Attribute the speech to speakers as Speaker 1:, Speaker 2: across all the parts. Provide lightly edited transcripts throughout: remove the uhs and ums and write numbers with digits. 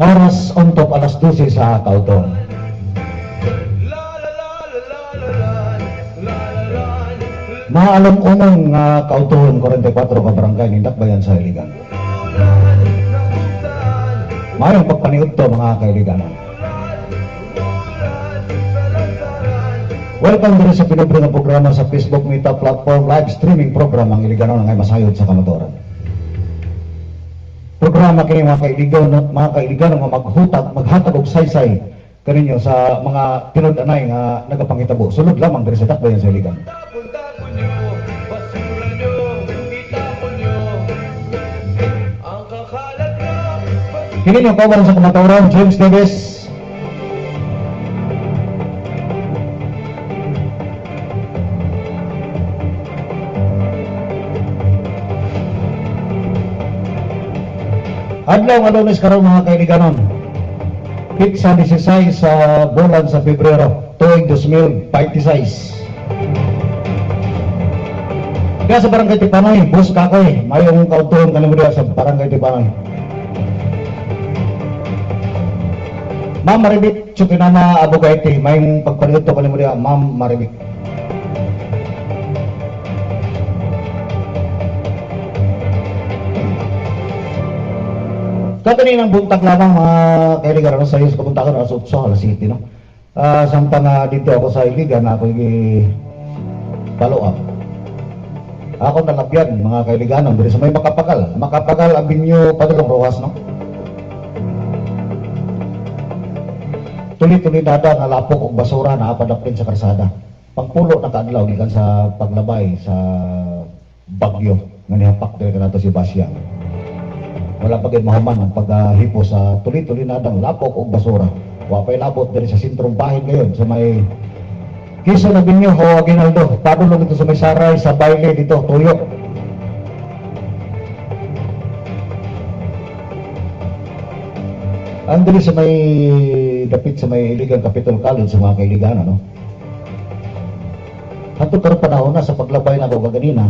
Speaker 1: Oras untuk alas 12 sa Kautong. Maalong unang Kautuhon 44 ka barangay nindak bayan sa Iligan. Mayong pagpaniud to mga kaibigan. Welcome din sa pinubre na programa sa Facebook Meetup Platform live streaming program ang Iliganon ngay masayod sa kamatuoran. Programa kini mga kaibigan nga maghatag og saysay kaninyo sa mga tinud-anay nga nagapangitabo. Sulod lamang diri sa dakbayan sa Iligan. Kini yung kawalan sa kamatuoran, James Davis. Adlaw nga Lunes karon mga kaibiganon. Pitsa 16 sa bulan sa Pebrero tuig 2026. Kaya sa Barangay Tipanoy, bus kakoy, mayong kautuhon kanimo diha sa Barangay Tipanoy. Ma'am Maribik, Chukinama Abugaiti, mayong pagpalito kanimo diha, Ma'am Maribik. Kaganinang buntag lamang mga kaibigan sa iyo sa kabuntakan alas 8 alas 7 no. Samtang dito ako sa Iligan ako follow up. Ako nalapyan mga kaibigan diri sa may Makapagal Avenue Padulong Rojas no. Tuloy-tuloy nada nga lapok og basura na apadaplin sa karsada. Pangpulo na kaadlaw gikan sa paglabay sa bagyo nga nihapak diri kanato si Basyang. Wala pa gid mahuman ang paghipo sa tuloy-tuloy na dang lapok o basura. Wa pay labot diri sa sentrong bahin ngayon sa may Quezon Avenue o Aguinaldo. Padulong dito sa may Saray, sa Baile dito, Tuyo. Andiri sa may dapit sa may Iligan Capital College sa mga kaibigan ano. Hantud karon panahon na sa paglabay na ko kaganina,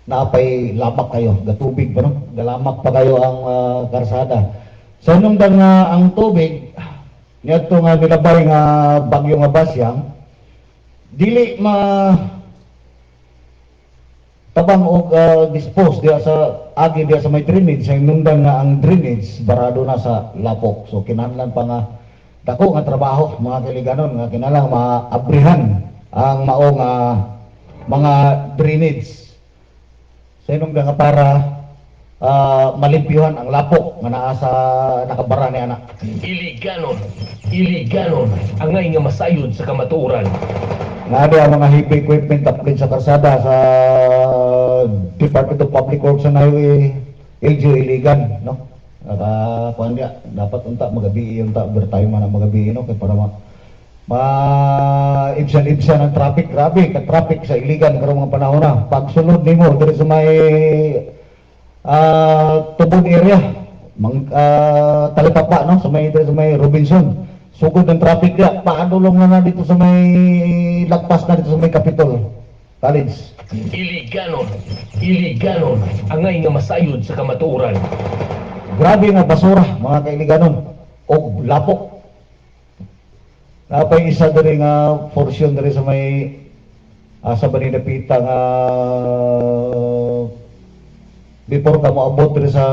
Speaker 1: naapay lamak kayo, gatubig pa no? Galamak pa kayo ang karsada. So nung ang tubig, niadto nga nilabay nga bagyo nga Basyang, dili tabang og dispose diya sa agi diya sa may drainage, sa nungdan nga ang drainage barado na sa lapok. So kinahanglan pa nga dako nga trabaho mga kaibiganon nga kinahanglan maabrihan ang maong mga drainage. Sa inong nga para malimpyuhan ang lapok nga naa sa nakabara ni anak.
Speaker 2: Iliganon, angay nga masayod sa kamatuoran.
Speaker 1: Nga ang mga heavy equipment taplin sa karsada sa Department of Public Works and Highway, LGU Iligan, no? Kuan dia dapat unta magabi unta bertayo man ang magabi no kay para ibsan-ibsan ang traffic, grabe ka traffic sa Iligan karong mga panahon na. Pagsunod nimo diri sa may Tubod area, Talipapa no, sa may Robinson. Sugod ng traffic dia, paadulong na dito sa may lagpas na dito sa may Capitol College.
Speaker 2: Iliganon, angay nga masayod sa kamatuoran.
Speaker 1: Grabe nga basura mga kailiganon og lapok. Napay isa diri nga portion diri sa may sa Baninapita nga before ka moabot diri sa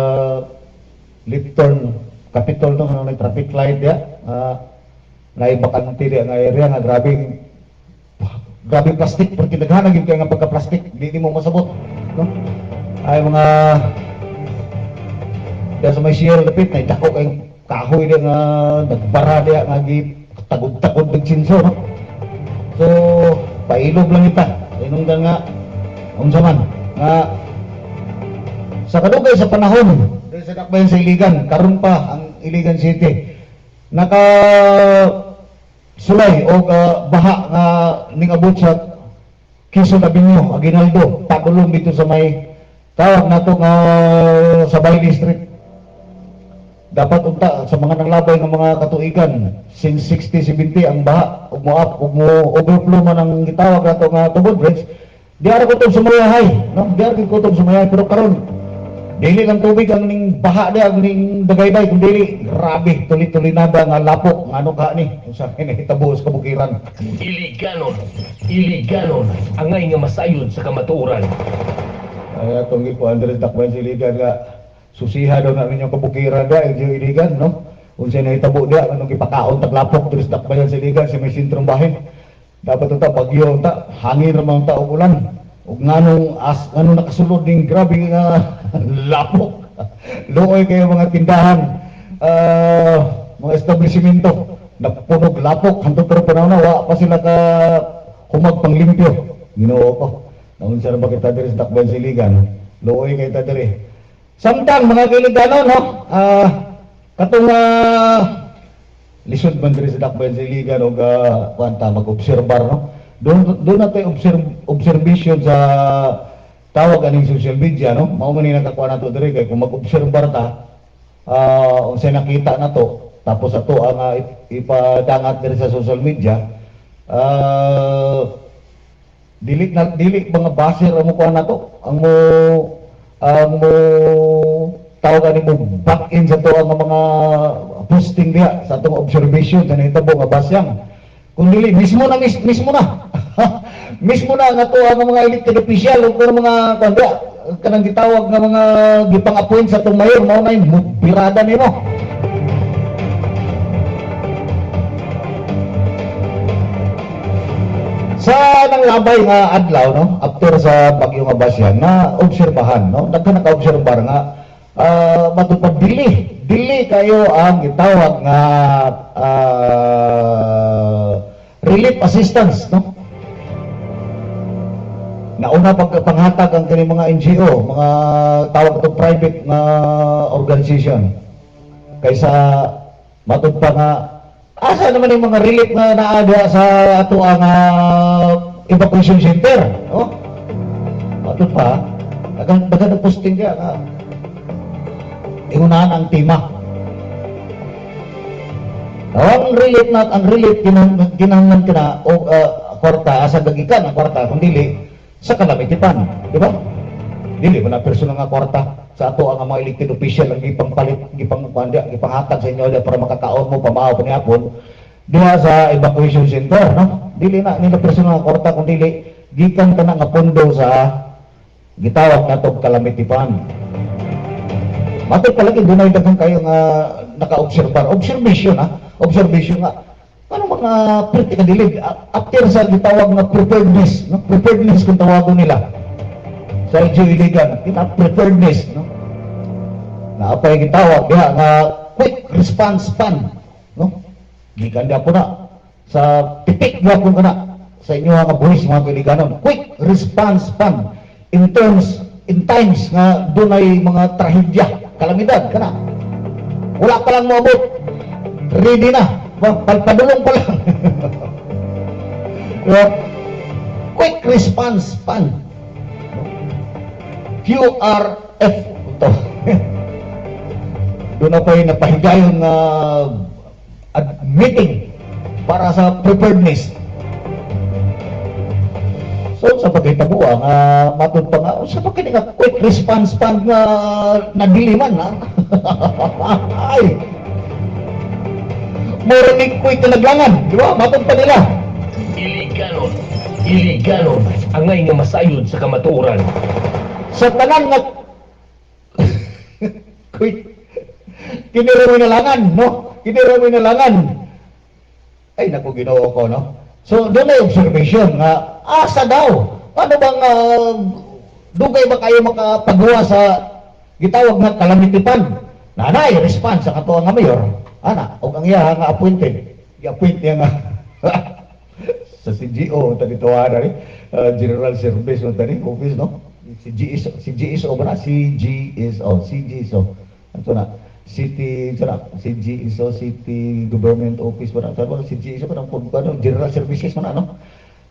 Speaker 1: Lipton Capitol no nga traffic light ya naibakante dia nga area nga grabe plastic porque daghan gyud kay nga pagka plastic di mo masabot no ay mga sa may Sierra Lapit na dako kay kahoy dia nga nagbara dia nga tagod-tagod ng sinso no? So pailog lang ita inungdan nga unsa man nga sa kadugay sa panahon dahil sa dakbayan sa Iligan karon pa ang Iligan City naka sulay o baha nga ningabot sa Quezon Avenue, Aguinaldo, padulong dito sa may tawag nato nga sa Bailey Street. Dapat unta sa mga nanglabay ng mga katuigan since 60-70 ang baha ug mo overflow man ang gitawag nato nga tubod bridge. Di ara ko tong sumayahay, no? Di ara ko tong sumayahay pero karon Dili lang tubig ang ning baha dia ang ning dagayday kun dili grabe tulit-tulinada nga lapok ngano ka ni usa kay nahitabo sa kabukiran.
Speaker 2: Iliganon, angay nga masayod sa kamatuoran.
Speaker 1: Ay atong gipo Andres Dakban Siligan nga susiha daw namin yung kabukiran da yung iligan no. Unsa nahitabo dia anong gipakaon tag lapok Andres Dakban Siligan sa may sentrong bahin. Dapat ta bagyo ta hangin ra man ta og ulan. Ug nganong nakasulod ning grabe nga lapok. Luoy kayo mga tindahan, mga establishmento napunog lapok hangtod pero panahon na wa pa sila ka humag panglimpyo. Ginoo ko. Naun sa ba kita diri sa Dakban Siligan. Luoy kay ta diri. Samtang mga kailigano no, katong lisod man diri sa Dakban Siligan og kuanta mag-obserbar no. Doon natin observation sa tawag aning social media, no? Mao man ni nakakuha nato diri kay kung mag-obserbar ta, unsa nakita nato, tapos ato ang ipadangat diri sa social media, dili mga baser ang kuha nato, ang mo tawag ani mo back in sa to ang mga posting diha sa atong observation sa nahitabo nga basyang. Kung dili mismo na mismo na nga to ang mga elected official o mga kanda kanang gitawag nga mga gipang-appoint sa itong mayor mao na yung birada nimo. Sa nang labay nga adlaw no after sa bagyo nga basyan na obserbahan no daghan naka-obserbar nga matupad dili kayo ang gitawag nga relief assistance no. Nauna pagpanghatag ang kini mga NGO, mga tawag itong private nga organization. Kaysa matud pa nga asa naman yung mga relief na naada sa ato ang evacuation center, no? Matud pa, dagan posting dia nga iunahan ang tema. Ang relief kinahanglan kana o kwarta asa gagikan ang kwarta kun dili sa kalamitipan, di ba? Dili man na personal nga kwarta sa ato ang mga elected official ang gipanghatag sa inyo para makakaon mo pamao panihapon diha sa evacuation center, no? Dili na nila personal nga kwarta kun dili gikan kana nga pondo sa gitawag natong kalamitipan. Matod palagi dunay daghang kayo nga naka-obserbar, observation nga ano mga practical dilig after sa gitawag nga preparedness, no? Preparedness kung tawagon nila sa LGU Iligan, preparedness, no? Na apa yung gitawag diha nga quick response fund, no? Gikan dia po na sa tipik gyapon kana sa inyo nga buhis mga Iliganon, quick response fund in times nga dunay mga trahedya, kalamidad kana. Wala pa lang moabot, ready na. Padulong pa lang. Quick response fund. QRF. Ito. Doon na pa yung napahigayon meeting para sa preparedness. So, sa pagkita mo, matod pa nga, sa pagkita nga, quick response fund nga nadiliman, ha? Ay! Morning quick na naglangan, di ba? Matod pa nila.
Speaker 2: Iliganon, angay nga masayod sa kamatuoran.
Speaker 1: Sa tanan nga quick kinirami na langan, no? Kinirami na langan. Ay, naku, Ginoo ko, no? So, doon na observation nga, asa daw? Ano bang dugay ba kayo makapagawa sa gitawag nga kalamitipan? Nanay, response sa katuwa nga mayor. Ana, og ang iya nga appointed. I-appoint niya nga sa CGO, tadi tuwara ni General Service o tadi office, no? CGSO ba na? CGSO. Ito na. CGSO, City Government Office ba na? Sabi ko, CGSO ba na? General Services ba na, no?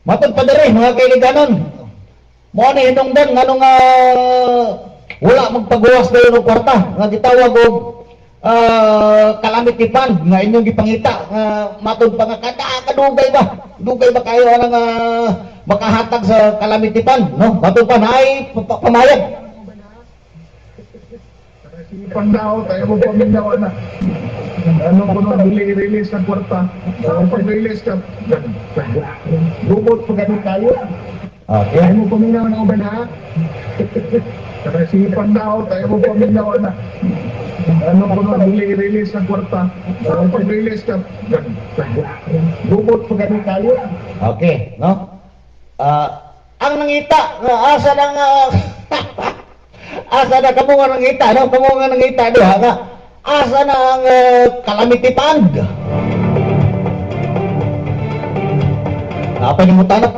Speaker 1: Matod pa dere, mga kaibiganon. Mo ni hinungdan, nga nung wala magpagawas na yun ng kwarta. Nga gitawag og calamity fund nga inyong gipangita nga matod pa nga dugay ba kayo nga makahatag sa calamity fund, no? Matod pa na ay pamayag
Speaker 3: Pandaw, tayo mo paminaw na. Ano ko nung release ng kwarta. Pag-release ka, bubot pa ganun tayo.
Speaker 1: Okay.
Speaker 3: Tayo mo paminaw na uban ha. Si Pandaw, tayo mo paminaw na. Ano ko nung release ng kwarta. Pag-release ka, bubot pa ganun tayo.
Speaker 1: Okay, no? Ang nangita, asa nang asa na kamo nga nangita, no? Kamo nga nangita diha nga asa na ang calamity fund. Apa ni mo tanap?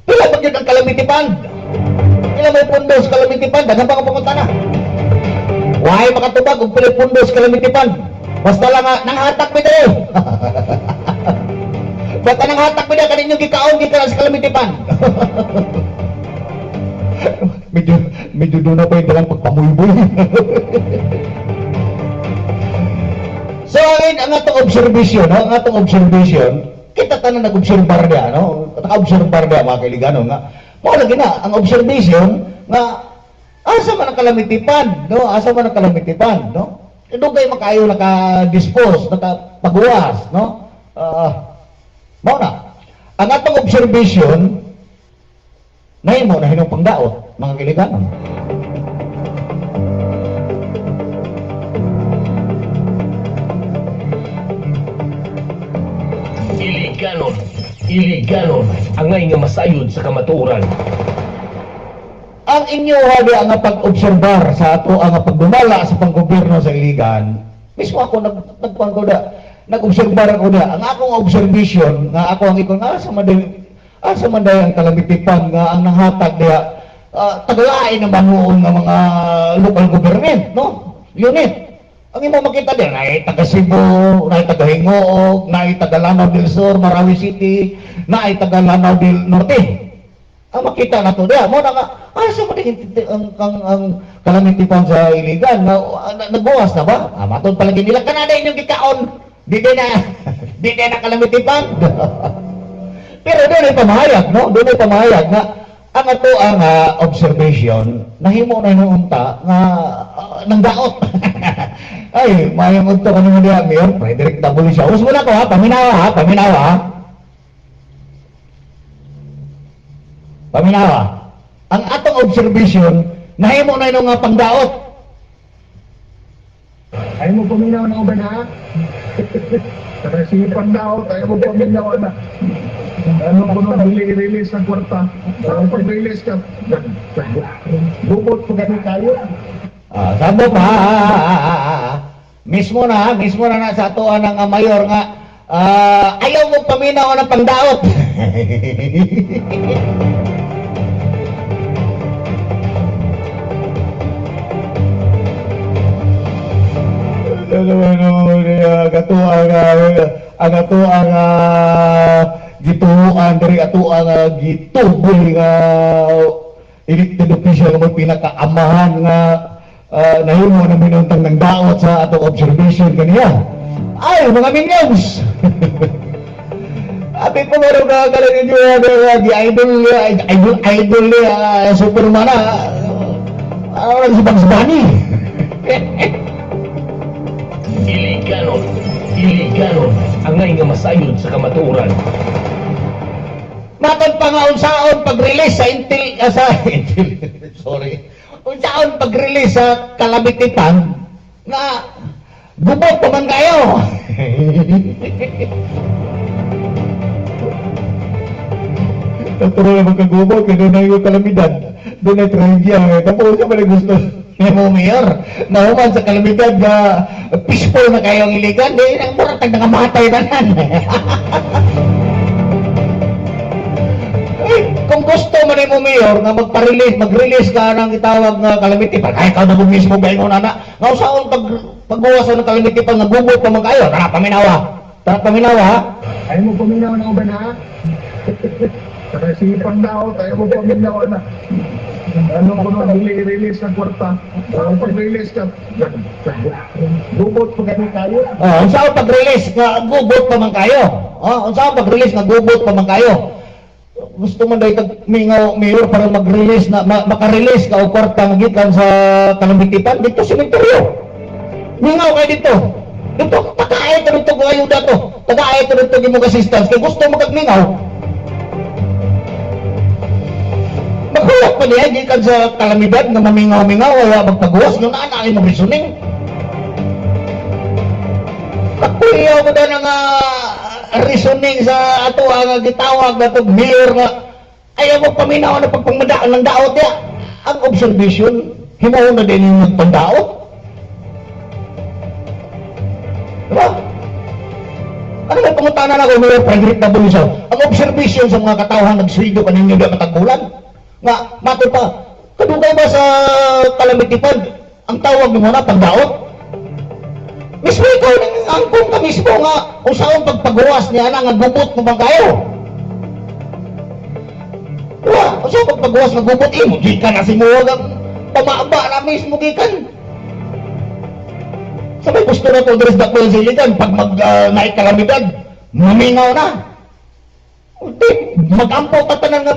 Speaker 1: Pila ba gyud ang calamity fund? Pila may pundos calamity fund? Daghang pa ka pangutana. Why makatubag og pila pundos calamity fund? Basta lang nanghatak mi diri. Basta nanghatak mi diri kaninyo gikaon gikan sa calamity fund. medyo doon na pa yung dalang pagpamuyboy. So, ang atong observation, no? Ang atong observation, kita tanan nag-obserbar niya, no? Naka-obserbar niya, mga kailigano, nga, lagi na, ang observation, nga, asa man ang calamity fund, no? Asa man ang calamity fund, no? Doon kayo makayo naka-dispose, naka-pagwas, no? Mao na. Ang atong observation, nahimo na hinong pangdaot, mga kailigano.
Speaker 2: Iliganon, angay nga masayod sa kamatuoran.
Speaker 1: Ang inyo hadi ang pag-obserbar sa ato ang pagdumala sa panggobyerno sa Iligan, mismo ako nagkuan ko da, nag-obserbar ako da. Ang akong observation nga ako ang ikon asa man day ang calamity fund nga ang nanghatag diha tagalain naman noon nga mga local government, no? Unit. Ang imo makita din, ay taga Cebu, na taga Hingoog, na taga Lanao del Sur, Marawi City, na taga Lanao del Norte. Ang makita na to diya, mo na nga, asa mo din ang calamity fund sa Iligan, nagbuwas na ba? Matod palagi nila, kanada inyong gikaon, di na calamity fund. Pero doon ay pamahayag, no? Doon ay pamahayag na ang ato ang observation, nahimo na yung unta nga nang daot. Ay, mayang unta ka naman niya, Mayor Frederick W. siya. Usmo na ko ha, paminawa. Paminawa. Ang atong observation, nahimo na yung pangdaot.
Speaker 3: Tayo mo paminaw na uban ha. Si Pandaw, tayo mo paminaw na. Ano ko nung release ng kwarta. Pag-release ka, bubot pa ganun tayo.
Speaker 1: Sabo pa, mismo na sa ato ng mayor nga, ayaw mo paminaw ng pangdaot. ang ato ang gituhuan dari ato ang gituboy nga elected official nga pinakaamahan nga nahimo na minuntang ng daot sa atong observation kaniya. Ay, mga minions! Abi po meron ka kalang inyo idol Superman si Bugs Bunny.
Speaker 2: Iliganon, angay nga masayod sa kamatuoran.
Speaker 1: Matod pa nga unsaon pag-release sa unsaon pag-release sa calamity fund na gubot pa man kayo. Natural naman kagubot, kaya doon na yung kalamidad. Doon na trahedya. Tapos sa pala gusto mo, Mayor, nahuman sa kalamidad na peaceful na kayo ang Iligan, di nang murag nakamatay na nan. Kung gusto man mo, Mayor, na mag-release ka ng itawag na calamity fund, ay ikaw na mo mismo ba yung nana, nga usaon pagbuwasan ng calamity fund, nagubot pa man kayo, tara paminawa, ha?
Speaker 3: Tayo mo paminaw na uban ha. Si Pandaw, tayo mo paminaw na. Ano ko nung release ng kwarta. Pag-release ka, bubot pa ganun tayo.
Speaker 1: Unsaon pag-release nga gubot pa man kayo? Unsaon pag-release nga gubot pa man kayo? gusto man dahil mingaw mayor para mag-release na maka-release ka o kwarta nga gikan sa kalamitipan dito sementeryo. Mingaw kay dito. Dito tagaay to dito ko ayuda to. Tagaay to dito gimong assistance kay gusto mo kagmingaw. Maghulat pa niya gikan sa kalamidad nga mamingaw-mingaw wala magpagawas yung naanay mo reasoning. Kakuyaw ko na nga reasoning sa ato ang gitawag na itong mayor nga ayaw mo paminaw na pagpangmadaan ng daot niya. Ang observation, himaw na din yung nagpandaot. Diba? Ano may pangutanan ako, Mayor Frederick na Bulisaw? Ang observation sa mga katawang nagsuido kaninyo na katagbulan. Nga, mato pa, kadugay ba sa kalamitipan, ang tawag mo na pagdaot? Mismo ikaw ng angkong ka mismo nga kung saan pagpagawas niya na nga gubot mo bang kayo? Diba? Kung saan pagpagawas nga gubot, mo gikan na si Muwag ang pamaaba na mismo gikan. Sa may gusto na ito, Dres Dakbel Siligan, pag naikalamidad, mamingaw na. Mag-ampaw ka tanan nga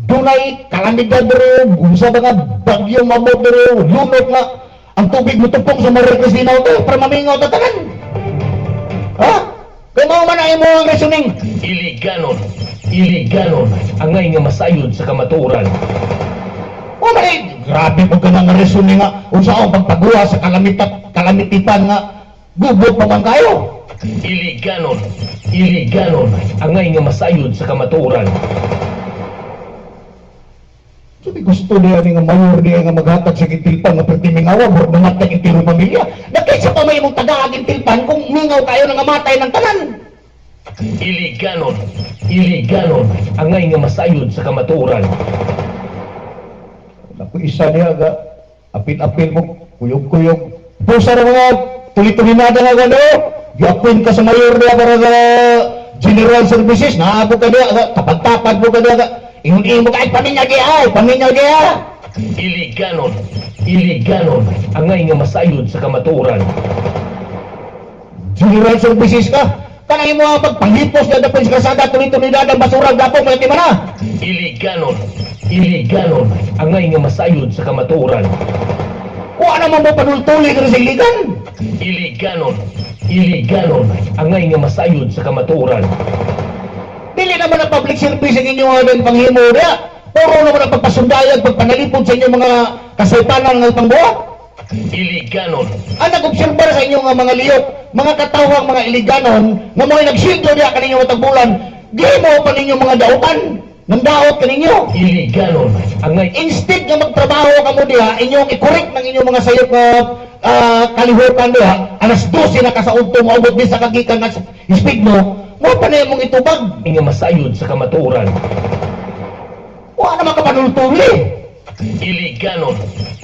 Speaker 1: dunay kalamidad rin, sa mga bagyo mamot rin, lunok nga, ang tubig mo tupong sa Maria Cristina ito, para mamingaw ka tanan. Ha? Kaya mo manahin mo ang reasoning.
Speaker 2: Iliganon, angay nga masayod sa kamatuoran.
Speaker 1: O may, grabe po ka nga reasoning nga, kung saan pagpagawa sa kalamitipan nga, gubot pa man kayo.
Speaker 2: Iliganon, angay nga masayod sa kamatuoran.
Speaker 1: Sabi gusto niya nga mayor niya nga maghatag sa gintilpan nga pertimingawa, mo mamatay ang tiro pamilya. Nakaysa pa may mong taga gintilpan kung mingaw tayo nga matay ng tanan.
Speaker 2: Iliganon, angay nga masayod sa kamatuoran.
Speaker 1: Naku, isa niya ga, apil-apil mo, kuyog-kuyog. Pusa na mga tulit-tulinada nga gano, gi-appoint ka sa mayor niya para sa general services, naabot ka niya, tapad-tapad mo ka niya, ingon-ingon ka, ay paminyagi.
Speaker 2: Iliganon, angay nga masayod sa kamatuoran.
Speaker 1: General services ka, kanay mo ang pagpanghipos na dapat sa kasada, tulit-tulinada, basura, dapat mo yatima na.
Speaker 2: Iliganon, angay nga masayod sa kamatuoran.
Speaker 1: Kuha naman mo panultuli ka sa iligan.
Speaker 2: Iliganon, angay nga masayod sa kamatuoran.
Speaker 1: Dili naman ang public service ang inyong panghimo niya. Puro naman ang pagpasundayag, pagpanalipod sa inyong mga kasaypanan ng pangbuhat. Ang nag-obserbar sa inyong mga liyok, mga katawang mga iliganon, na mga nagsildo niya kaninyong matagbulan, di mo pa ninyong mga dautan, ng daot kaninyo.
Speaker 2: Iliganon, angay
Speaker 1: Instead na magtrabaho ka mo diha, inyong i-correct ng inyong mga sayop na kalihutan diha, alas 12 na kasaunto mo, abot din sa kagikan na speed mo pa na mong itubag.
Speaker 2: nga masayod sa kamatuoran.
Speaker 1: Wala naman ka panultuli.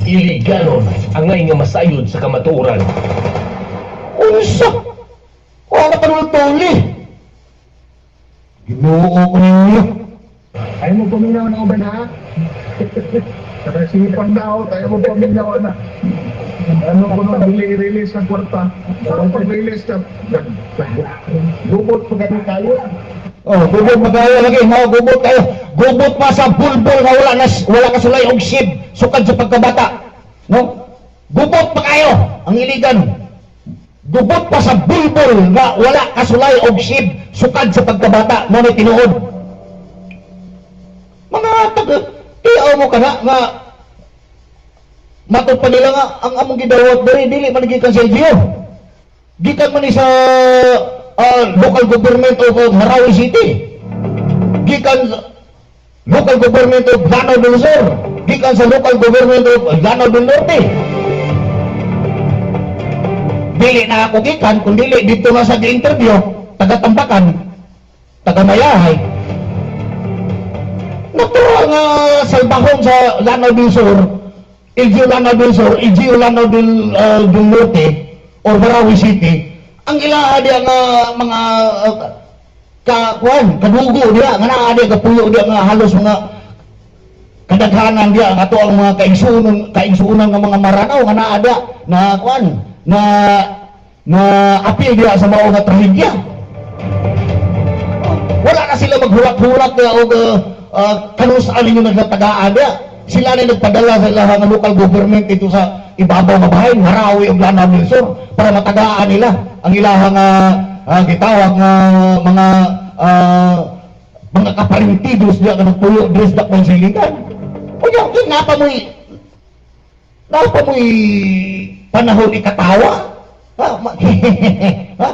Speaker 2: Iliganon, angay nga masayod sa kamatuoran.
Speaker 1: Unsa? Wala panultuli. Ginoo ko ninyo.
Speaker 3: Ayaw mo paminaw na uban ha? Nakasipang daw, ayaw mo paminaw na. Ano ko nung i-release ng kwarta? Parang pag-release ka, gubot pa kami tayo.
Speaker 1: Oh, gubot magayo lagi, gubot kayo. Gubot pa sa bulbol nga wala kasulay og shib, sukad sa pagkabata. No? Gubot pa kayo ang iligan. Gubot pa sa bulbol nga wala kasulay og shib, sukad sa pagkabata, mo ni tinuod. Mga tiyaw mo ka na nga matod pa nila nga ang among gidawat dili man gikan sa LGU. Gikan man ni sa local government of Marawi City. Gikan local government of Lanao del Sur. Gikan sa local government of Lanao del Norte. Dili na ako gikan kung dili dito na sa interview taga-Tambakan, taga-Mayahay. Natural nga salbahon sa Lanao del Sur, LGU Lanao del Sur, LGU Lanao del Norte, or Marawi City, ang ilaha diya nga mga kadugo diya, nga naa diya, kapuyo diya nga halos mga kadaghanan diya, nga to ang mga kaingsunan nga mga maranaw, nga naa diya, na apil diya sa mao nga trahedya. Wala na sila maghulat-hulat niya o kanus alin yung nagtatagaan niya. Sila na nagpadala sa ilang local government dito sa ibabaw nga bahay, Harawi o Lanao Milsor, para matagaan nila ang ilang gitawag nga mga kaparintidos niya ka nagpuyo dress na konsiligan. O yan, napa mo'y panahon ikatawa. Ha? Ha?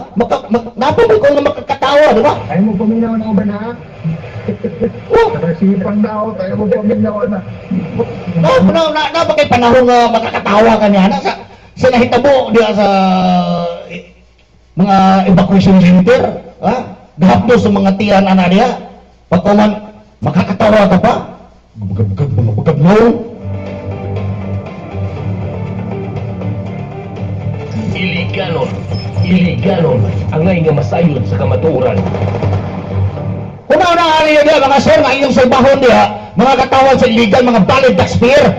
Speaker 1: Napa mo'y kung na makakatawa, di ba?
Speaker 3: Tayo mo paminaw na uban ha? Nakasipan na ako, tayo mo paminaw na.
Speaker 1: Na ba kay panahon nga makakatawa ka niya na sa nahitabo diya sa mga evacuation center, ha? Gahapdo sa mga tiyan ana diya. Pagkuman makakatawa ka pa? Bagab no.
Speaker 2: Iliganon ang ngay nga masayod sa kamatuoran.
Speaker 1: Una-una ali diya mga sir nga inyong salbahon diya, mga katawan sa illegal, mga valid taxpayer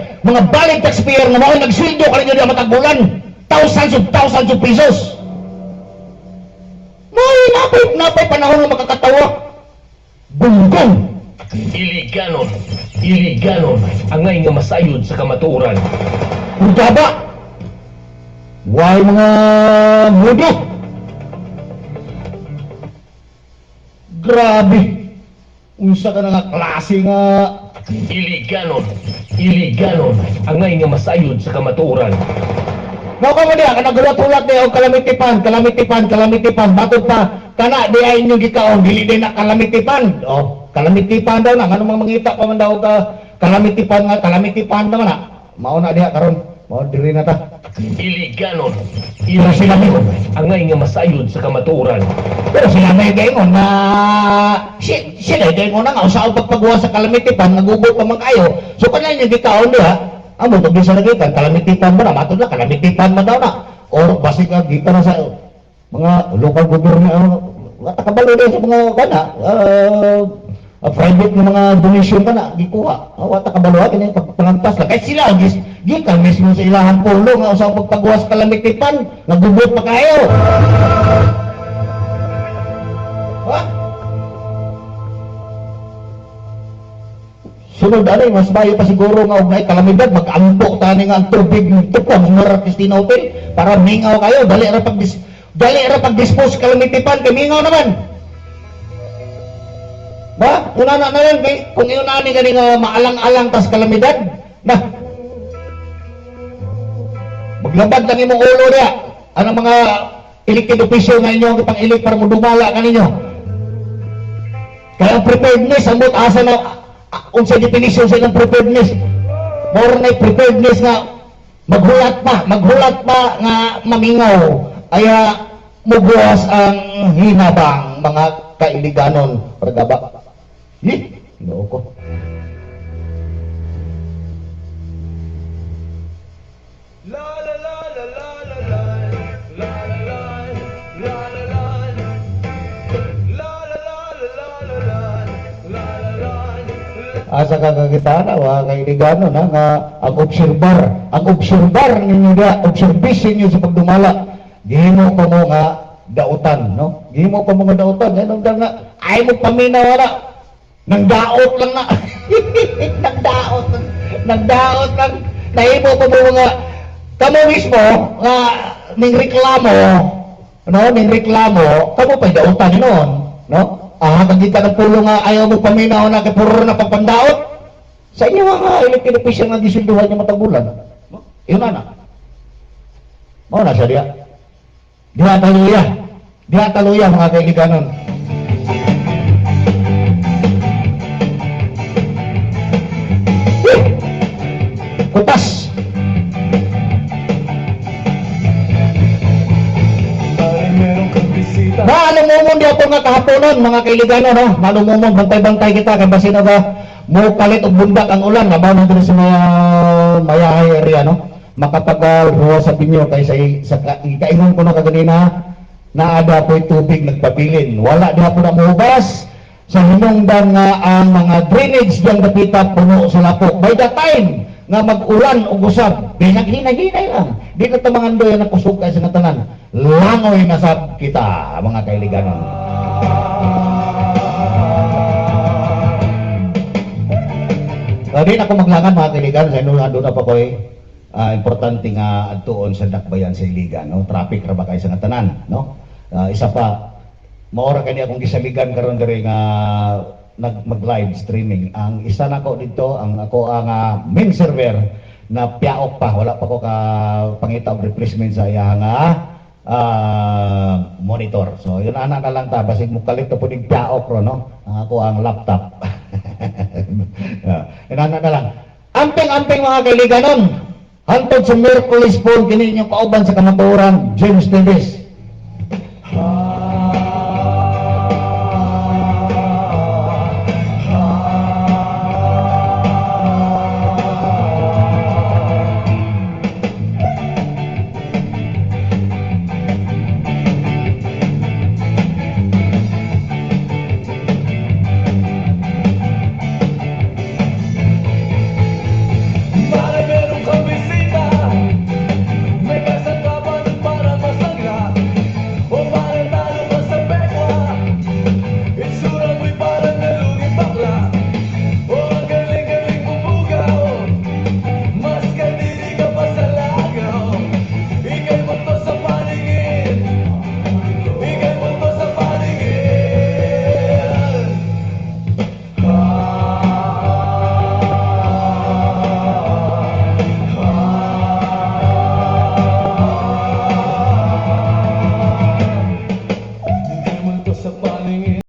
Speaker 1: nga mao nagsildo kaninyo diya matag-bulan, thousands of pesos. May napay panahon nga makakatawa. Bunggong.
Speaker 2: Iliganon ang ngay nga masayod sa kamatuoran.
Speaker 1: Ugaba. Why mga mudo? Grabe. Unsa ka na nga klase nga
Speaker 2: Iliganon ang ngay nga masayod sa kamatuoran.
Speaker 1: Mao ka mo diya, kanagalat-ulat niya o kalamitipan, batod pa, kana di ay inyong gikaon, dili din na kalamitipan. O, kalamitipan daw na, anong mangita pa man daw ka, kalamitipan daw na. Mao na diya, karon mao diri na ta.
Speaker 2: Iliganon
Speaker 1: Iliganon
Speaker 2: ang ngay nga masayod sa kamatuoran.
Speaker 1: Pero sila may gaingon na, sila gaingon na nga, usaw pagpagawa sa kalamitipan, nagugot pa man kayo. So, kanila inyong gikaon diya, amo to bisa lagi kan kalamitipan mo na matod na kalamitipan mo daw na or basi ka gita na sa mga local government kabalo din sa mga kana private ng mga donation kana gikuha wata kabalo kini pagpangantas lang kay sila gikan mismo sa ilahang pulo nga usang pagpagawas kalamitipan nagubot pa kayo ha. Sunod ani mas bayo pa siguro nga og nay kalamidad mag-ampo tani nga ang tubig nito pa mga Cristina Hotel para mingaw kayo dali ra pag-dispose kalamitipan kay mingaw naman. Ba, una na lang kay kung iyon ani gani nga maalang-alang tas kalamidad na maglabad lang imong ulo niya anong mga elected official nga inyo pang elect para mo dumala kaninyo. Kaya ang preparedness amot asa na unsa definition sa ilang preparedness more na preparedness nga maghulat pa nga mamingaw ay mubuwas ang hinabang mga kailiganon pagaba no ko
Speaker 4: La la la la la la la la la la la la la
Speaker 1: asa kakakitaan wa kay ligano na nga ang obserbar ninyo da observation niyo sa pagdumala gihimo pa mo nga dautan no gihimo pa mo nga dautan ganun nga ay mo paminaw wala nang daot lang na nagdaot lang nahimo pa mo nga kamo mismo nga ning reklamo kamo pa dautan noon no. Kagita ng pulo nga ayaw mo paminaw na kay puro na pagpandaot. Sa inyo nga elected official nga gisulduhan niya matagulan. No? Yun na. Mao na siya diya. Diha taluya mga kaibiganon. Kutas. Malumumon di ako nga kahaponon mga kailigano no malumumon bantay-bantay kita kay basin na ba mo palit og bundak ang ulan nabaw na dito sa mga mayahay area no makapag-ruwa sa binyo kay sa kainom ko na kaganina naada po'y tubig nagpabilin wala di ako na mahubas sa hinungdan nga ang mga drainage diyang dapita puno sa lapok by the time nga mag-ulan o gusab hinay lang di na tamangandoy na kusog kay sa tanan langoy na sab kita mga kailiganon. Di na ako maglangan mga kaibigan, sa inyo doon na pa ko importante nga adtuon sa dakbayan sa iligan, no? Traffic ra ba kayo sa tanan, no? Isa pa, maora kani akong gisaligan karon diri nga mag-live streaming. Ang isa na ko dito, ang ako ang main server na piaok pa, wala pa ko ka pangita og replacement sa iya nga monitor. So yun ana na lang ta, basig mo kalit po ning piaok ro, no? Ang ako ang laptop. Yun ana na lang. Amping-amping mga kaibiganon. Hantod sa Miraculous Phone kini inyong kauban sa kamaturan, James Davis.